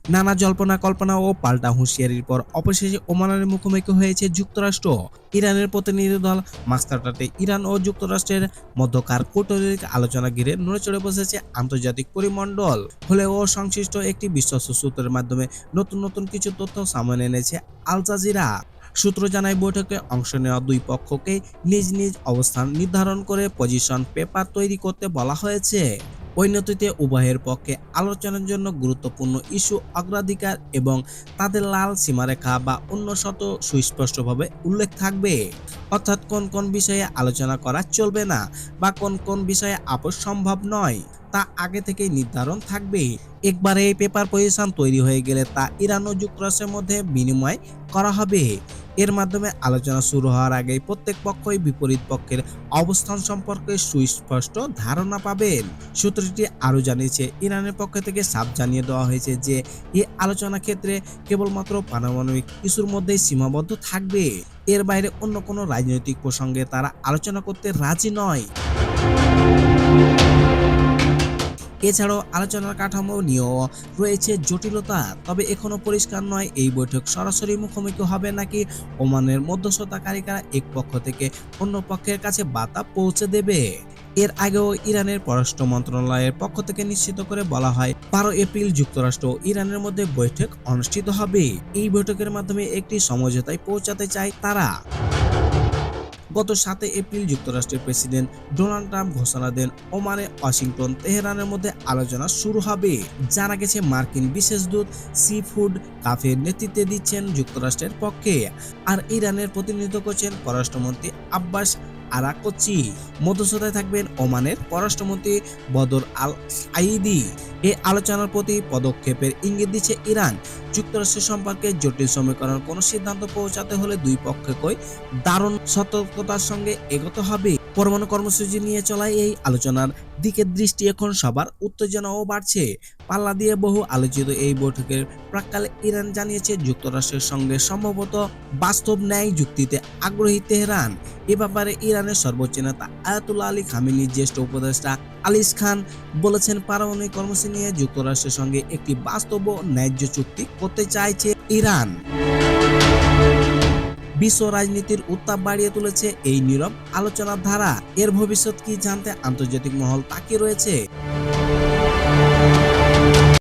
নানা জল্পনা কল্পনা ও পাল্টা হুঁশিয়ারির পর অবশেষে ওমানের মুখোমুখি হয়েছে যুক্তরাষ্ট্র। ইরানের প্রতিনিধি দল মাস্কাটাতে ইরান ও যুক্তরাষ্ট্রের মধ্যকার কূটনৈতিক আলোচনা ঘিরে নড়েচড়ে বসেছে আন্তর্জাতিক পরিমণ্ডল। হলেও সংশ্লিষ্ট একটি বিশ্বস্ত সূত্রের মাধ্যমে নতুন নতুন কিছু তথ্য সামনে এনেছে আল জাজিরা। সূত্র জানায়, বৈঠকে অংশ নেওয়া দুই পক্ষকে নিজ নিজ অবস্থান নির্ধারণ করে পজিশন পেপার তৈরি করতে বলা হয়েছে। ওই নথিতে উভয়ের পক্ষে আলোচনার জন্য গুরুত্বপূর্ণ ইস্যু, অগ্রাধিকার এবং তাদের লাল সীমারেখা বা অন্য শত সুস্পষ্টভাবে উল্লেখ থাকবে। অর্থাৎ কোন কোন বিষয়ে আলোচনা করা চলবে না বা কোন কোন বিষয়ে আপোষ সম্ভব নয় তা আগে থেকেই নির্ধারণ থাকবে। একবার এই পেপার পজিশন তৈরি হয়ে গেলে তা ইরান ও যুক্তরাষ্ট্রের মধ্যে বিনিময় করা হবে। এর মাধ্যমে আলোচনা শুরু হওয়ার আগেই প্রত্যেক পক্ষই বিপরীত পক্ষের অবস্থান সম্পর্কে সুস্পষ্ট ধারণা পাবেন। সূত্রটি আরও জানিয়েছে, ইরানের পক্ষ থেকে সাফ জানিয়ে দেওয়া হয়েছে যে এই আলোচনা ক্ষেত্রে কেবলমাত্র পারমাণবিক ইস্যুর মধ্যেই সীমাবদ্ধ থাকবে। এর বাইরে অন্য কোনো রাজনৈতিক প্রসঙ্গে তারা আলোচনা করতে রাজি নয়। এছাড়াও আলোচনার কাঠামো নিয়েও রয়েছে জটিলতা। তবে এখনো পরিষ্কার নয় এই বৈঠক সরাসরি মুখোমুখি হবে নাকি ওমানের মধ্যস্থতাকারীরা এক পক্ষ থেকে অন্য পক্ষের কাছে বার্তা পৌঁছে দেবে। এর আগেও ইরানের পররাষ্ট্র মন্ত্রণালয়ের পক্ষ থেকে নিশ্চিত করে বলা হয়, 12 এপ্রিল যুক্তরাষ্ট্র ও ইরানের মধ্যে বৈঠক অনুষ্ঠিত হবে। এই বৈঠকের মাধ্যমে একটি সমঝোতায় পৌঁছাতে চায় তারা। গত 7 এপ্রিল যুক্তরাষ্ট্রের প্রেসিডেন্ট ডোনাল্ড ট্রাম্প ঘোষণা দেন, ওমানে ওয়াশিংটন তেহরানের মধ্যে আলোচনা শুরু হবে। জানা গেছে, মার্কিন বিশেষ দূত সি-ফুড কাফের নেতৃত্বে দিচ্ছেন যুক্তরাষ্ট্রের পক্ষে, আর ইরানের প্রতিনিধিত্ব করছেন পররাষ্ট্রমন্ত্রী আব্বাস আরাকচি। মধ্যস্থতায় থাকবেন ওমানের পররাষ্ট্রমন্ত্রী বদর আল সাইদি। এই আলোচনার প্রতি পদক্ষেপের ইঙ্গিত দিচ্ছে ইরান। যুক্তরাষ্ট্রের সম্পর্কে জটিল সমীকরণ কোনো সিদ্ধান্ত পৌঁছাতে হলে দুই পক্ষকেই দারুণ সতর্কতার সঙ্গে এগোতে হবে। পরমাণু কর্মসূচি নিয়ে চলা এই আলোচনার দিকে দৃষ্টি এখন সবার, উত্তেজনাও বাড়ছে। পাল্লা দিয়ে বহু আলোচিত এই বৈঠকের প্রাক্কালে ইরান জানিয়েছে, যুক্তরাষ্ট্রের সঙ্গে সম্ভবত বাস্তব ন্যায় যুক্তিতে আগ্রহী তেহরান। এ ব্যাপারে ইরানের সর্বোচ্চ নেতা আয়াতুল্লাহ আলী খামেনির জ্যেষ্ঠ উপদেষ্টা আলিস খান বলেছেন, পারমাণবিক কর্মসূচি নিয়ে যুক্তরাষ্ট্রের সঙ্গে একটি বাস্তব ও ন্যায্য চুক্তি করতে চাইছে ইরান। বিশ্ব রাজনীতির উত্তাপ বাড়িয়ে তুলেছে এই নীরব আলোচনার ধারা। এর ভবিষ্যৎ কি জানতে আন্তর্জাতিক মহল তাকিয়ে রয়েছে।